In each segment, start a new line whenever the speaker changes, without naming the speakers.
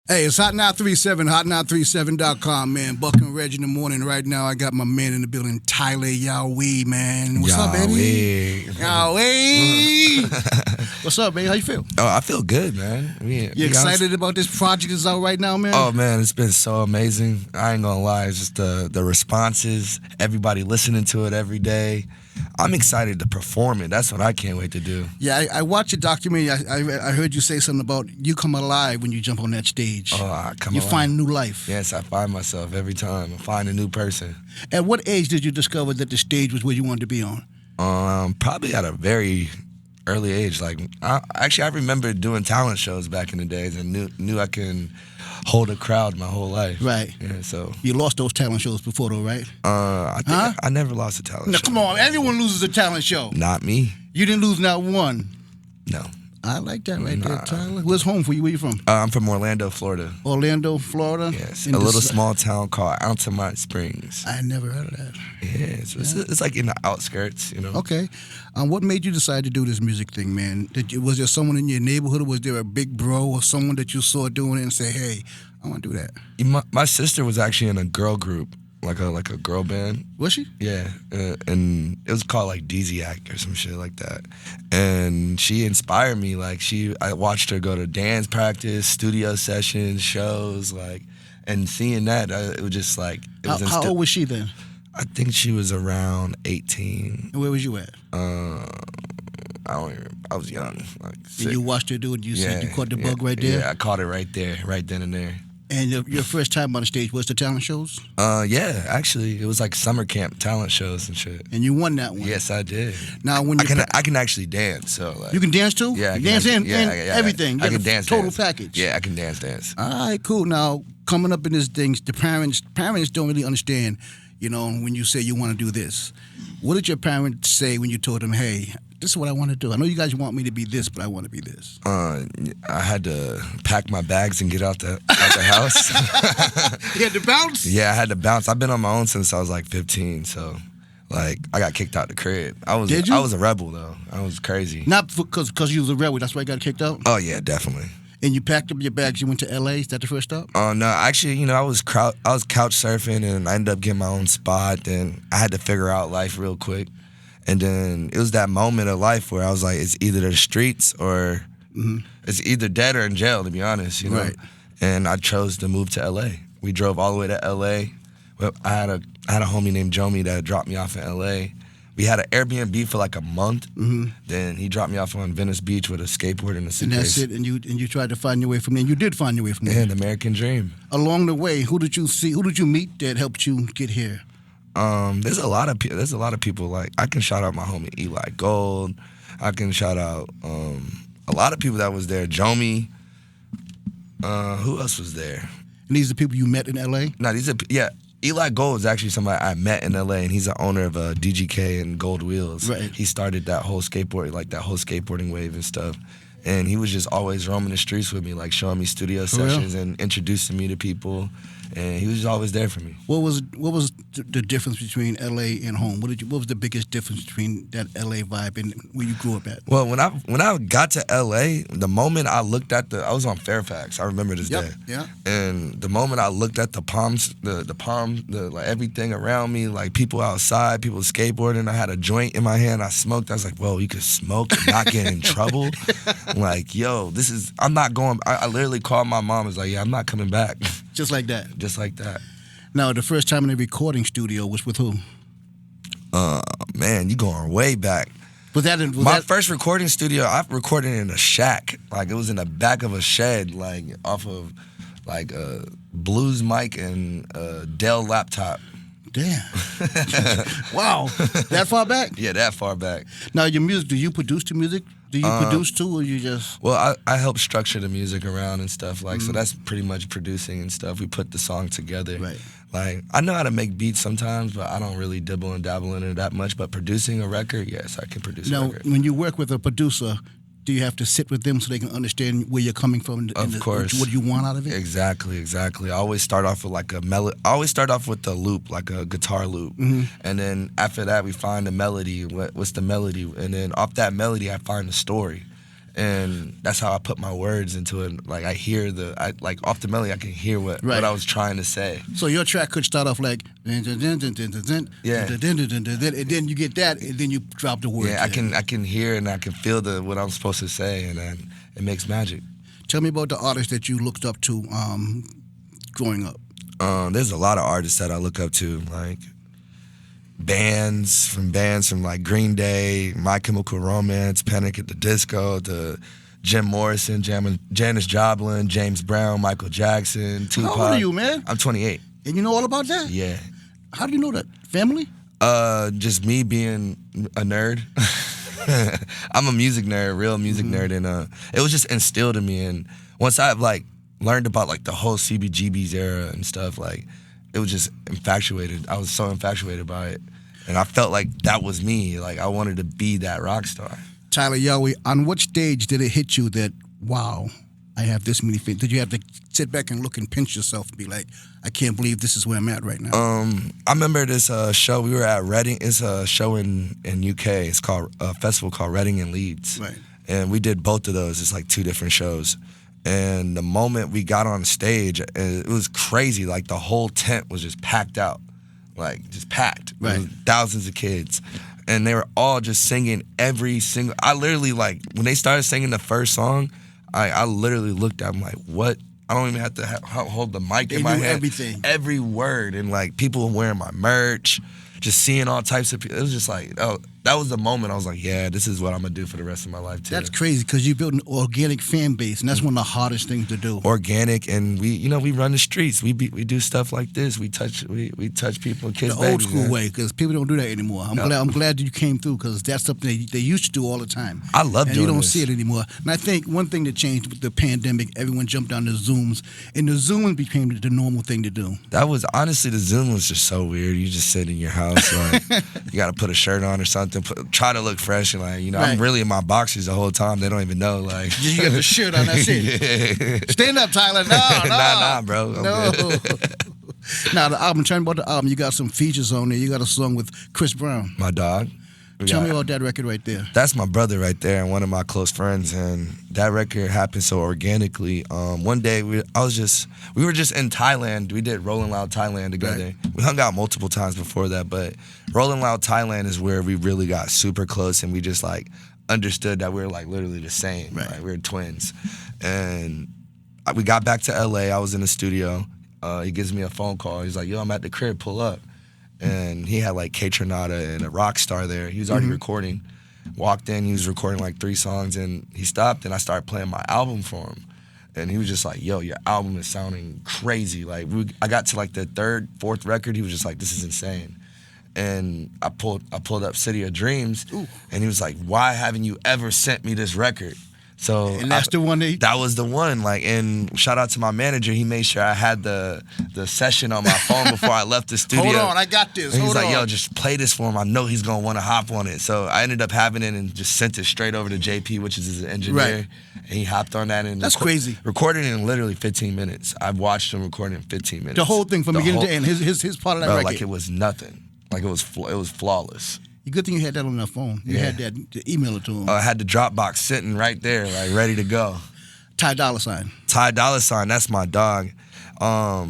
Hey, it's Hot 937, hot937.com, man. Buck and Reg in the morning. Right now, I got my man in the building, Tyler Yaweh, man. What's up, baby? Yaweh. What's up, baby? How you feel?
Oh, I feel good, man.
You excited about this project that's out right now, man?
Oh, man, it's been so amazing. I ain't gonna lie. It's just the responses, everybody listening to it every day. I'm excited to perform it. That's what I can't wait to do.
Yeah, I watched your documentary. I heard you say something about you come alive when you jump on that stage.
Oh, I come
You
alive.
find new life.
Yes, I find myself every time. I find a new person.
At what age did you discover that the stage was where you wanted to be on?
Probably at a very early age. Like, I remember doing talent shows back in the days and knew I can hold a crowd my whole life.
Right.
Yeah, so.
You lost those talent shows before, though, right?
I think I never lost a talent
No,
show.
come on. Everyone loses a talent show.
Not me.
You didn't lose not one.
No.
I like that right there, Tyler. Where's home for you? Where you from?
I'm from Orlando, Florida.
Orlando, Florida?
Yes, a little small town called Altamont Springs.
I never heard of that.
Yeah, it's like in the outskirts, you know.
Okay. What made you decide to do this music thing, man? Was there someone in your neighborhood, or was there a big bro or someone that you saw doing it and say, hey, I want to do that?
My sister was actually in a girl group, like a girl band.
Was she?
Yeah, and it was called like Act or some shit like that. And she inspired me. Like I watched her go to dance practice, studio sessions, shows, like, and seeing that, it was just like it was.
How old was she then?
I think she was around 18.
And where was you at?
I don't even. I was young, like 6.
And you watched her do it. You said you caught the bug right there.
Yeah, I caught it right there, right then and there.
And your first time on the stage was the talent shows?
Yeah, actually, it was like summer camp talent shows and shit.
And you won that one?
Yes, I did.
Now, when
I can actually dance, so like.
You can dance too?
Yeah, I can
dance and everything.
I can dance.
Total package.
Yeah, I can dance.
All right, cool. Now, coming up in these things, the parents don't really understand. You know, when you say you want to do this, what did your parents say when you told them, "Hey, this is what I want to do. I know you guys want me to be this, but I want to be this."
I had to pack my bags and get out the house.
You had to bounce?
Yeah, I had to bounce. I've been on my own since I was like 15, so like I got kicked out the crib.
Did you?
I was a rebel though. I was crazy.
Not because you was a rebel. That's why you got kicked out?
Oh yeah, definitely.
And you packed up your bags. You went to L.A. Is that the first stop?
Oh no, actually, I was couch surfing and I ended up getting my own spot. And I had to figure out life real quick. And then it was that moment of life where I was like, it's either the streets or it's either dead or in jail, to be honest, you know?
Right.
And I chose to move to L.A. We drove all the way to L.A. Well, I had a homie named Jomi that dropped me off in L.A. We had an Airbnb for like a month. Then he dropped me off on Venice Beach with a skateboard and a suitcase.
And that's it. And you tried to find your way from there. And you did find your way from there.
Yeah, the American dream.
Along the way, who did you see? Who did you meet that helped you get here?
There's a lot of people. Like I can shout out my homie Eli Gold. I can shout out a lot of people that was there. Jomi. Who else was there?
And these are the people you met in L.A.?
No, Eli Gold is actually somebody I met in L.A. and he's the owner of DGK and Gold Wheels.
Right.
He started that whole skateboarding wave and stuff. And he was just always roaming the streets with me, like showing me studio sessions and introducing me to people. And he was just always there for me.
What was the difference between L.A. and home? What was the biggest difference between that L.A. vibe and where you grew up at?
Well, when I got to L.A., the moment I looked at I was on Fairfax. I remember this day.
Yeah.
And the moment I looked at the palms, like everything around me, like people outside, people skateboarding. I had a joint in my hand. I smoked. I was like, whoa, you could smoke and not get in trouble. Like, yo, I'm not going. I literally called my mom. I was like, yeah, I'm not coming back.
Just like that?
Just like that.
Now, the first time in the recording studio was with who?
Man, you going way back. My first recording studio, I recorded in a shack. Like, it was in the back of a shed, like, off of, like, a Blues mic and a Dell laptop.
Damn. Wow. That far back?
Yeah, that far back.
Now, your music, do you produce the music? Do you produce too, or you just?
Well, I help structure the music around and stuff, like, so that's pretty much producing and stuff. We put the song together.
Right.
Like, I know how to make beats sometimes, but I don't really dibble and dabble in it that much. But producing a record, yes, I can produce a record.
Now, when you work with a producer, do you have to sit with them so they can understand where you're coming from?
Of course.
What you want out of it?
Exactly. I always start off with like a melody. I always start off with the loop, like a guitar loop. And then after that, we find the melody. What's the melody? And then off that melody, I find the story. And that's how I put my words into it. Like I hear like off the melody, I can hear what I was trying to say.
So your track could start off like,
Yeah.
and then you get that, and then you drop the words.
Yeah, I can hear and I can feel what I'm supposed to say, and then it makes magic.
Tell me about the artists that you looked up to growing up.
There's a lot of artists that I look up to, like bands from like Green Day, My Chemical Romance, Panic at the Disco, to Jim Morrison, Janis Joplin, James Brown, Michael Jackson, Tupac.
How old are you, man?
I'm 28.
And you know all about that?
Yeah.
How do you know that? Family?
Just me being a nerd. I'm a music nerd, real music nerd, and it was just instilled in me. And once I've like learned about like the whole CBGB's era and stuff, like it was just infatuated. I was so infatuated by it, and I felt like that was me. Like I wanted to be that rock star.
Tyler Yaweh, on what stage did it hit you that, wow, I have this many fans? Did you have to sit back and look and pinch yourself and be like, I can't believe this is where I'm at right now?
I remember this show. We were at Reading. It's a show in UK. It's called a festival called Reading and Leeds.
Right.
And we did both of those. It's like 2 different shows. And the moment we got on stage, it was crazy. Like the whole tent was just packed out, like just packed.
Right.
It was thousands of kids. And they were all just singing every single. I literally, like, when they started singing the first song, I literally looked at them like, what? I don't even have to hold the mic in my hand.
Everything.
Every word. And like people wearing my merch, just seeing all types of people. It was just like, oh, that was the moment I was like, yeah, this is what I'm going to do for the rest of my life too.
That's crazy because you built an organic fan base, and that's one of the hardest things to do.
Organic, and we run the streets. We do stuff like this. We touch people, kids,
the old
babies,
school
man.
way, because people don't do that anymore. I'm glad that you came through, because that's something they used to do all the time.
I love doing
you don't
this.
see it anymore. And I think one thing that changed with the pandemic, everyone jumped on the Zooms, and the Zoom became the normal thing to do.
That was honestly, the Zoom was just so weird. You just sit in your house, like you got to put a shirt on or something, try to look fresh, and like
Right.
I'm really in my boxers the whole time. They don't even know, like
You got the shirt on, that's it.
Yeah.
Stand up, Tyler. No,
Nah, bro. I'm
No.
good.
Now, the album, tell me about the album. You got some features on there. You got a song with Chris Brown.
My dog.
Tell me about that record right there.
That's my brother right there and one of my close friends, and that record happened so organically. One day we were just in Thailand. We did Rolling Loud Thailand together.
Right.
We hung out multiple times before that, but Rolling Loud Thailand is where we really got super close, and we just like understood that we were like literally the same.
Right.
Like, we were twins. And we got back to LA. I was in the studio. He gives me a phone call. He's like, yo, I'm at the crib, pull up. And he had like K Tronada and a rock star there. He was already recording. Walked in, he was recording like 3 songs, and he stopped, and I started playing my album for him. And he was just like, yo, your album is sounding crazy. Like I got to like the 3rd, 4th record, he was just like, this is insane. And I pulled up City of Dreams, and he was like, why haven't you ever sent me this record? So
And that's the one
that was the one. Like, and shout out to my manager. He made sure I had the session on my phone before I left the studio.
Hold on, I got this.
And he's
Hold
like,
on.
yo, just play this for him. I know he's gonna want to hop on it. So I ended up having it and just sent it straight over to JP, which is his engineer.
Right.
And he hopped on that and
That's crazy.
Recorded it in literally 15 minutes. I've watched him record it in 15 minutes.
The whole thing from beginning to end. His part of that
bro,
record.
like it was nothing. Like it was flawless.
Good thing you had that on your phone. You had that to email it to him.
I had the Dropbox sitting right there, like ready to go.
Ty Dolla $ign.
Ty Dolla $ign, that's my dog.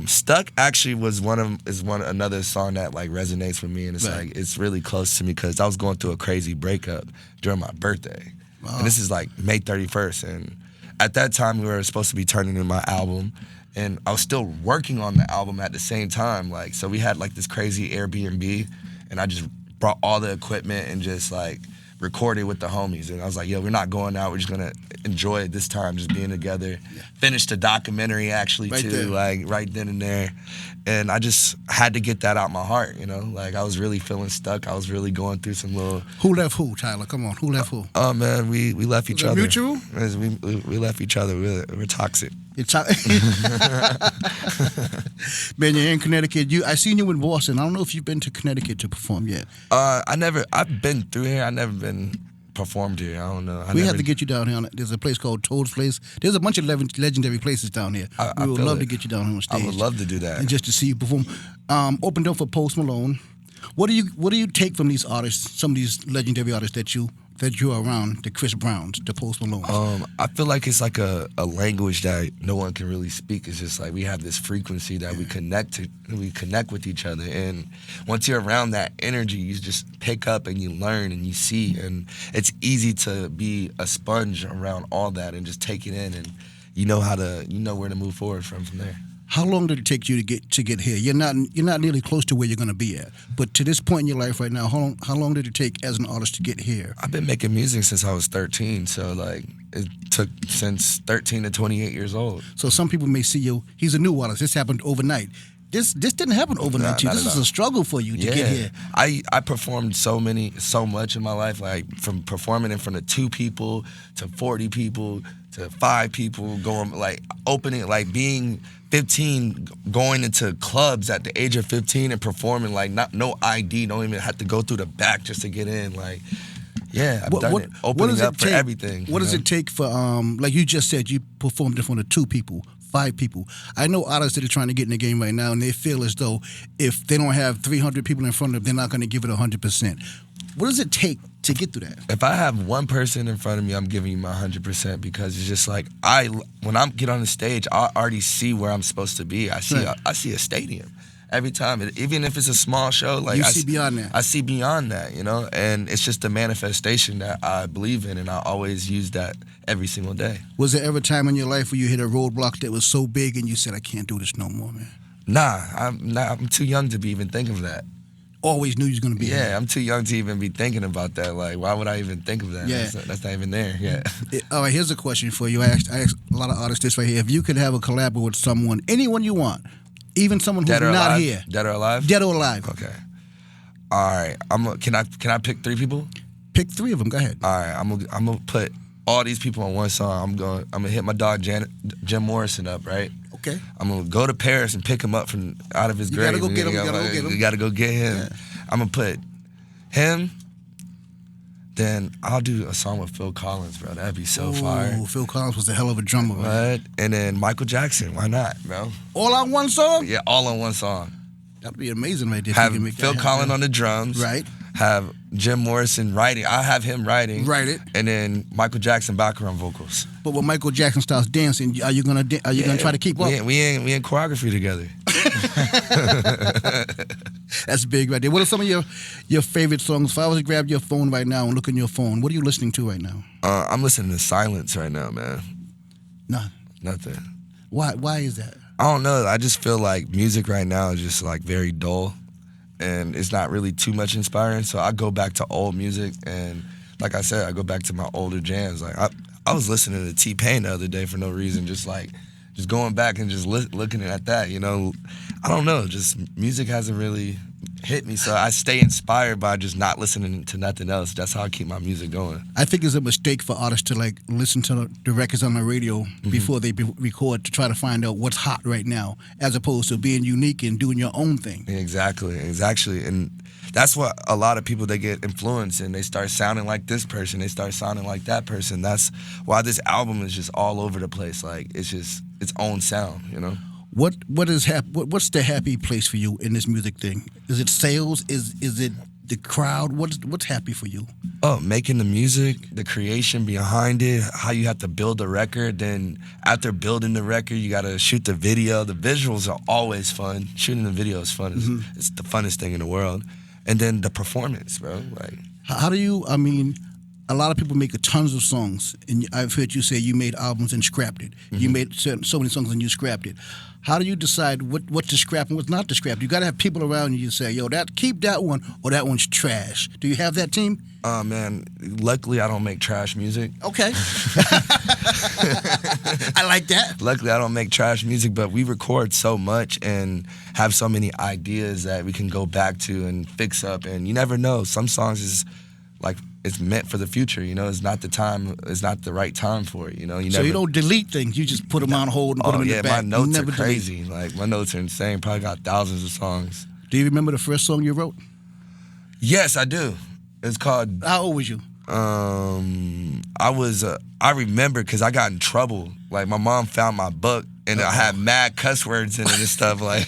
Stuck actually was another song that like resonates with me, and it's
Right.
like it's really close to me because I was going through a crazy breakup during my birthday,
Wow.
and this is like May 31st, and at that time we were supposed to be turning in my album, and I was still working on the album at the same time, like so we had like this crazy Airbnb, and I just brought all the equipment and just like recorded with the homies, and I was like, yo, we're not going out, we're just gonna enjoy it this time, just being together. Finished the documentary actually
Right
too,
there.
like right then and there, and I just had to get that out my heart, you know, like I was really feeling stuck. I was really going through some little.
Who left who, Tyler? Come on, who left who?
Oh man, we left each
Was it
other.
mutual?
We left each other. We're toxic.
It's Man, you're in Connecticut. I seen you in Boston. I don't know if you've been to Connecticut to perform yet.
I've been through here. I never been performed here. I don't know.
We have to get you down here. There's a place called Toad's Place. There's a bunch of legendary places down here.
I
We would
feel
love
it.
to get you down on stage.
I would love to do that.
And just to see you perform. Opened up for Post Malone. What do you take from these artists, some of these legendary artists that you that you're around the Chris Browns, the Post Malones?
I feel like it's like a language that no one can really speak. It's just like we have this frequency that we connect with each other, and once you're around that energy, you just pick up and you learn and you see, and it's easy to be a sponge around all that and just take it in, and you know where to move forward from there.
How long did it take you to get here? You're not nearly close to where you're going to be at. But to this point in your life right now, how long did it take as an artist to get here?
I've been making music since I was 13, so like it took since 13 to 28 years old.
So some people may see you. He's a new artist. This happened overnight. This didn't happen overnight to you. This is a struggle for you to get here.
I performed so much in my life, like from performing in front of 2 people to 40 people to 5 people, going like opening, like being 15, going into clubs at the age of 15 and performing like no ID, don't even have to go through the back just to get in. Like, yeah, I've done it. Opening up for everything.
What does it take for like you just said, you performed in front of 2 people, 5 people. I know artists that are trying to get in the game right now, and they feel as though if they don't have 300 people in front of them, they're not going to give it 100%. What does it take to get through that?
If I have one person in front of me, I'm giving you my 100% because it's just like when I get on the stage, I already see where I'm supposed to be. I see a stadium every time, even if it's a small show. Like
you see beyond that.
I see beyond that, and it's just a manifestation that I believe in, and I always use that every single day.
Was there ever a time in your life where you hit a roadblock that was so big and you said, "I can't do this no more, man"?
Nah, I'm too young to be even thinking of that.
Always knew you was gonna be.
Yeah, I'm too young to even be thinking about that. Like, why would I even think of that?
Yeah.
That's not even there. Yeah.
All right, here's a question for you. I asked a lot of artists this right here. If you could have a collab with someone, anyone you want, even someone who's not here,
dead or alive,
dead or alive.
Okay. All right. Can I pick 3 people?
Pick 3 of them. Go ahead.
All right. I'm gonna put all these people on one song. I'm gonna hit my dog Jim Morrison up, right?
Okay.
I'm gonna go to Paris and pick him up from out of his grave.
You gotta go get him.
You gotta go get him. Yeah. I'm gonna put him. Then I'll do a song with Phil Collins, bro. That'd be so fire.
Phil Collins was a hell of a drummer,
right? And then Michael Jackson. Why not, bro?
All on one song?
Yeah, all on one song.
That'd be amazing, right there.
Have Phil Collins on the drums.
Right.
Have Jim Morrison writing. I have him writing.
Write it.
And then Michael Jackson background vocals.
But when Michael Jackson starts dancing, are you gonna try to keep up?
We in choreography together.
That's big right there. What are some of your favorite songs? If I was to grab your phone right now and look in your phone, what are you listening to right now?
I'm listening to Silence right now, man. Nothing.
Why is that?
I don't know. I just feel like music right now is just like very dull, and it's not really too much inspiring. So I go back to old music, and like I said, I go back to my older jams. Like I was listening to T-Pain the other day for no reason, just going back and just looking at that. I don't know. Just music hasn't really hit me, so I stay inspired by just not listening to nothing else. That's how I keep my music going.
I think it's a mistake for artists to like listen to the records on the radio before they record to try to find out what's hot right now, as opposed to being unique and doing your own thing.
Exactly, and that's what a lot of people, they get influenced and they start sounding like this person, they start sounding like that person. That's why this album is just all over the place. Like it's just its own sound,
What's the happy place for you in this music thing? Is it sales? Is it the crowd? What's happy for you?
Oh, making the music, the creation behind it, how you have to build a record. Then after building the record, you got to shoot the video. The visuals are always fun. Shooting the video is fun. It's the funnest thing in the world. And then the performance, bro. Like,
how do you? I mean, a lot of people make tons of songs, and I've heard you say you made albums and scrapped it. You made so many songs and you scrapped it. How do you decide what to scrap and what's not to scrap? You got to have people around you say, yo, keep that one, or that one's trash. Do you have that team?
Man, luckily I don't make trash music.
Okay. I like that.
Luckily I don't make trash music, but we record so much and have so many ideas that we can go back to and fix up. And you never know. Some songs is like, it's meant for the future, it's not the time, it's not the right time for it,
So you don't delete things, you just put them on hold and put them in the back.
My notes are crazy. Like, my notes are insane. Probably got thousands of songs.
Do you remember the first song you wrote?
Yes, I do. It's called...
How old was you?
I remember because I got in trouble. Like, my mom found my book and I had mad cuss words in it and stuff. Like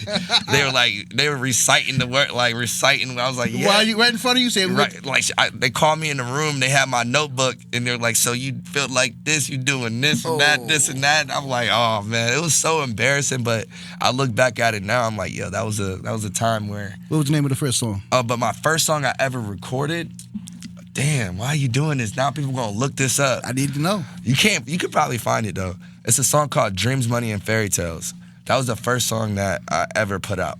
they were reciting the word, like reciting. I was like, yeah.
Why are you right in front of you saying
right? Like they called me in the room. They had my notebook, and they're like, so you feel like this? You doing this and that, this and that? And I'm like, oh man, it was so embarrassing. But I look back at it now. I'm like, yo, that was a time where.
What was the name of the first song?
But my first song I ever recorded. Damn, why are you doing this? Now people gonna look this up.
I need to know.
You could probably find it though. It's a song called Dreams, Money, and Fairy Tales. That was the first song that I ever put out,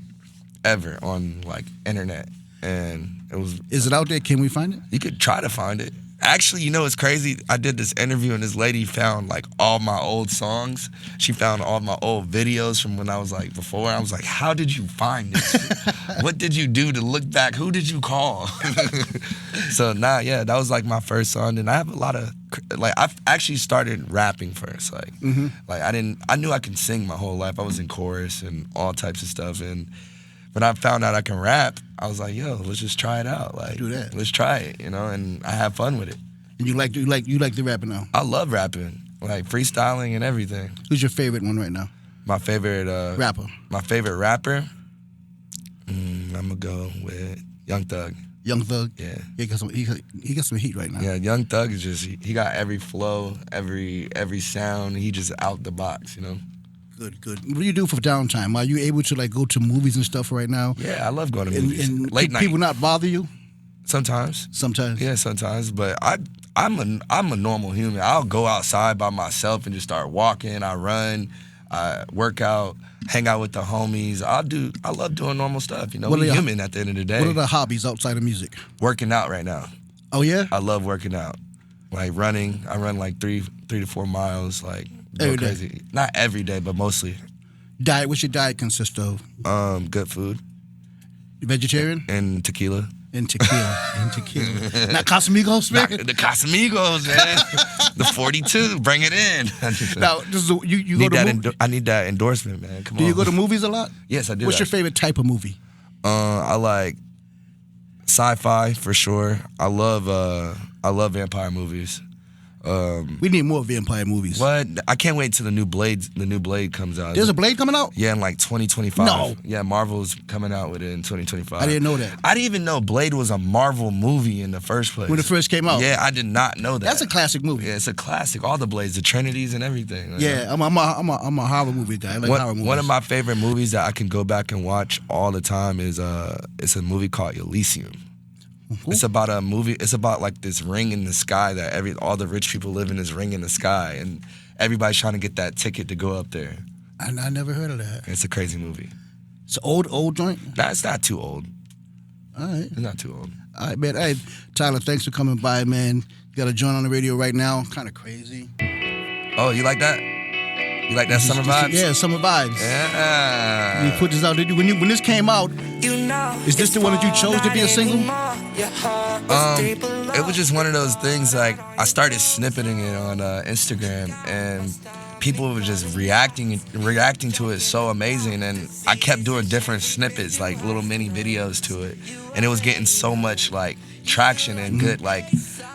ever on like internet. And it was.
Is it out there? Can we find it?
You could try to find it. Actually, you know what's crazy? I did this interview and this lady found like all my old songs. She found all my old videos from when I was like before. I was like, how did you find this? What did you do to look back? Who did you call? So that was like my first song. And I have a lot of like I actually started rapping first. Like like I knew I could sing my whole life. I was in chorus and all types of stuff. And when I found out I can rap, I was like, yo, let's just try it out. Like,
do that.
Let's try it, and I have fun with it.
And you like the rapping now?
I love rapping, like freestyling and everything.
Who's your favorite one right now?
My favorite
rapper.
My favorite rapper. I'm gonna go with Young Thug.
Young Thug.
Yeah.
He got some heat right now.
Yeah, Young Thug is just he got every flow, every sound. He just out the box,
Good. What do you do for downtime? Are you able to like go to movies and stuff right now?
Yeah, I love going to movies.
And
late night.
People not bother you?
Sometimes.
Yeah,
sometimes. But I'm a normal human. I'll go outside by myself and just start walking. I run, I work out, hang out with the homies. I love doing normal stuff. We're human at the end of the day.
What are the hobbies outside of music?
Working out right now.
Oh yeah?
I love working out. Like running. I run like 3 to 4 miles. Like go
every
crazy.
Day.
Not every day, but mostly.
Diet. What's your diet consist of?
Good food.
Vegetarian?
And tequila.
And tequila. Not Casamigos, man?
Not the Casamigos, man. The 42. Bring it in.
Now, you go to movies?
I need that endorsement, man. Come on.
Do you go to movies a lot?
Yes, I do.
What's your favorite type of movie?
I like sci-fi for sure. I love vampire movies.
We need more vampire movies.
What? I can't wait till the new Blade comes out.
There's a Blade coming out?
Yeah, in like 2025.
No.
Yeah, Marvel's coming out with it in 2025.
I didn't know that.
I didn't even know Blade was a Marvel movie in the first place.
When it first came out?
Yeah, I did not know that.
That's a classic movie.
Yeah, it's a classic. All the Blades, the Trinities and everything.
Yeah, I'm a horror movie guy. I like horror movies.
One of my favorite movies that I can go back and watch all the time is it's a movie called Elysium. Mm-hmm. It's about a movie. It's about like this ring in the sky that all the rich people live in this ring in the sky, and everybody's trying to get that ticket to go up there.
I never heard of that.
It's a crazy movie.
It's an old joint?
Nah, it's not too old.
All right.
It's not too old.
All right, man. Hey, Tyler, thanks for coming by, man. You got a joint on the radio right now. Kind of crazy.
Oh, you like that? You like that summer vibes?
Yeah, summer vibes.
Yeah.
You put this out. When this came out, is this the one that you chose to be a single?
It was just one of those things. Like I started snippeting it on Instagram, and people were just reacting to it so amazing. And I kept doing different snippets, like little mini videos to it, and it was getting so much like traction and good. Like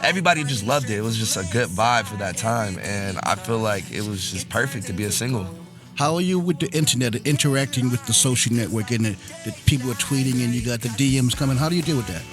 everybody just loved it. It was just a good vibe for that time, and I feel like it was just perfect to be a single.
How are you with the internet, interacting with the social network, and the people are tweeting, and you got the DMs coming? How do you deal with that?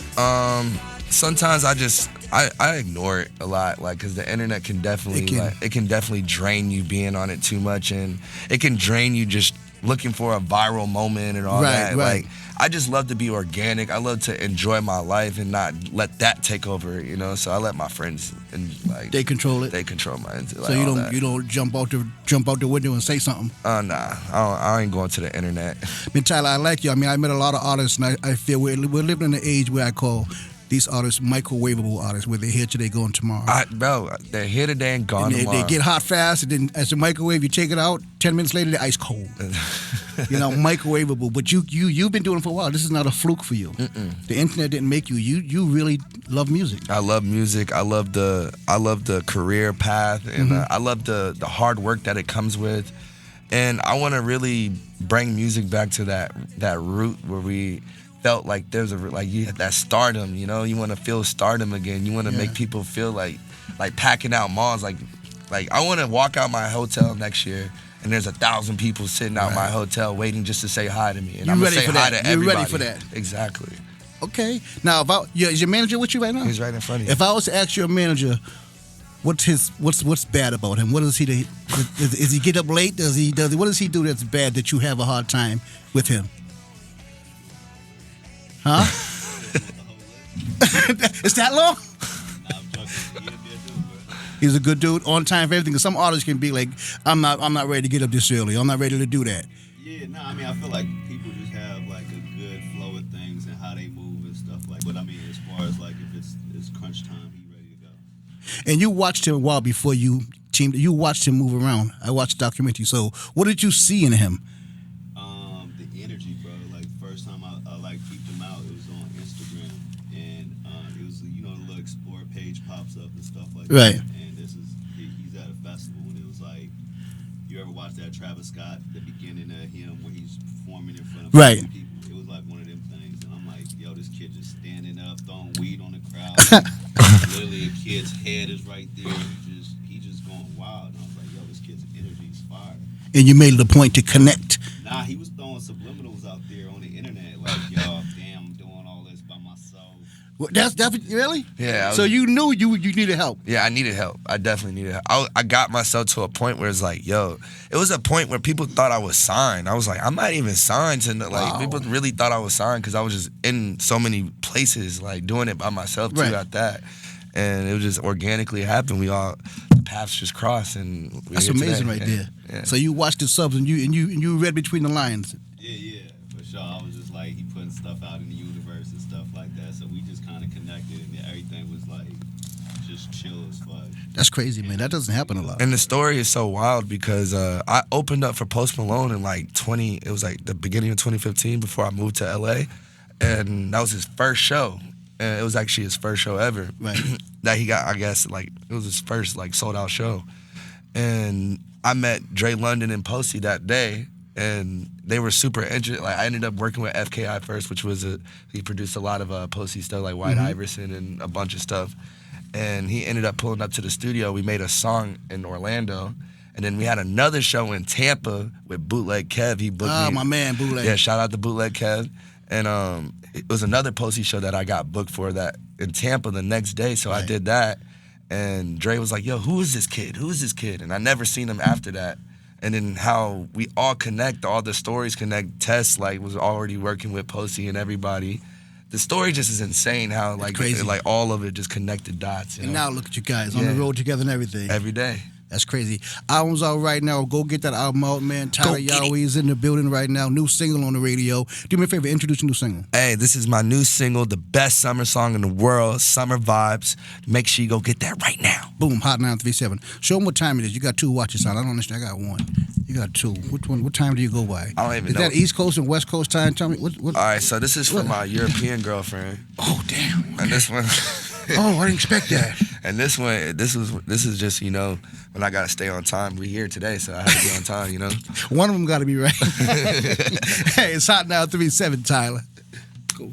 Sometimes I ignore it a lot, like, because the internet can definitely it can definitely drain you being on it too much, and it can drain you just looking for a viral moment and all that.
Right.
Like, I just love to be organic. I love to enjoy my life and not let that take over, So I let my friends and like
they control it.
They control my like,
so you don't jump out the window and say something.
Nah, I ain't going to the internet.
I mean, Tyler, I like you. I mean, I met a lot of artists, and I feel we're living in an age where I call these artists microwavable artists, where they're here today, gone tomorrow.
Bro, they're here today and gone tomorrow.
They get hot fast, and then as a microwave, you take it out. 10 minutes later, they're ice cold. Microwavable. But you've been doing it for a while. This is not a fluke for you. Mm-mm. The internet didn't make you. You really love music.
I love music. I love the career path, and I love the hard work that it comes with. And I want to really bring music back to that root where we felt like there's that stardom, you want to feel stardom again. You want to make people feel like packing out malls. Like I want to walk out my hotel next year and there's 1,000 people sitting out my hotel waiting just to say hi to me. And
You
I'm gonna
ready
say
for
hi
that.
to
You're
everybody.
ready for that.
Exactly.
Okay. Now, is your manager with you right now?
He's right in front of you.
If I was to ask your manager, what's bad about him? What does he do? Does he get up late? What does he do that's bad that you have a hard time with him? Huh? It's that long? He's a good dude, on time for everything. 'Cause some artists can be like, I'm not ready to get up this early. I'm not ready to do that.
Yeah, no, I mean, I feel like people just have like a good flow of things and how they move and stuff like. But I mean, as far as like if it's crunch time, he ready to go.
And you watched him a while before you teamed. You watched him move around. I watched the documentary. So, what did you see in him?
The energy, bro. Like first time I like peeped him out, it was on Instagram, and it was the little explore page pops up and stuff like
Right.
that. And he's at a festival, and it was like, you ever watch that Travis Scott, the beginning of him where he's performing in front of
Right.
people? It was like one of them things, and I'm like, yo, this kid just standing up, throwing weed on the crowd. Literally, a kid's head is right there. He just going wild, and I was like, yo, this kid's energy is fire.
And you made it a point to connect.
Nah, he was throwing subliminals out there on the internet, like, yo, damn, I'm doing all this by myself.
Well, that's definitely really.
Yeah.
So you knew you needed help.
Yeah, I needed help. I definitely needed help. I got myself to a point where it's like, yo, it was a point where people thought I was signed. I was like, I'm not even signed to, like,
Wow.
people really thought I was signed because I was just in so many places, like, doing it by myself, too,
Right.
at that. And it was just organically happened. The paths just crossed, and we're
That's
here
amazing,
today.
right
Yeah.
there.
Yeah.
So you watched the subs and you read between the lines.
Yeah, for sure. I was just like, he putting stuff out in the universe and stuff like that. So we just kind of connected, and everything was like just chill as fuck.
That's crazy, man. That doesn't happen a lot.
And the story is so wild because I opened up for Post Malone in it was like the beginning of 2015 before I moved to LA. And that was his first show. And it was actually his first show ever.
Right.
That he got, I guess, like, it was his first, like, sold out show. And I met Dre London and Posey that day. And they were super interested. Like, I ended up working with FKI first, which was he produced a lot of Posey stuff, like White Iverson and a bunch of stuff. And he ended up pulling up to the studio. We made a song in Orlando. And then we had another show in Tampa with Bootleg Kev. He booked me.
My man, Bootleg.
Yeah, shout out to Bootleg Kev. And it was another Posey show that I got booked for that in Tampa the next day. So I did that. And Dre was like, yo, who is this kid? Who is this kid? And I never seen him after that. And then how we all connect, all the stories connect. Tess, like, was already working with Posey and everybody. The story just is insane how, like,
crazy.
like all of it just connected dots. You
And
know?
now look at you guys on the road together and everything.
Every day.
That's crazy. Album's out right now. Go get that album out, man. Tyler Yaweh is in the building right now. New single on the radio. Do me a favor, introduce your new single.
Hey, this is my new single, the best summer song in the world, Summer Vibes. Make sure you go get that right now.
Boom, Hot 937. Show them what time it is. You got two watches on. I don't understand. I got one. You got two. Which one? What time do you go by?
I don't even
is
know.
that East Coast and West Coast time? Tell me. What?
All right, so this is for my European girlfriend.
Oh, damn. Okay.
And this one...
Oh, I didn't expect that.
And this one, this is just, you know, when I gotta stay on time. We here today, so I have to be on time, you know.
One of them got to be right. Hey, it's Hot Now 37, Tyler. Cool.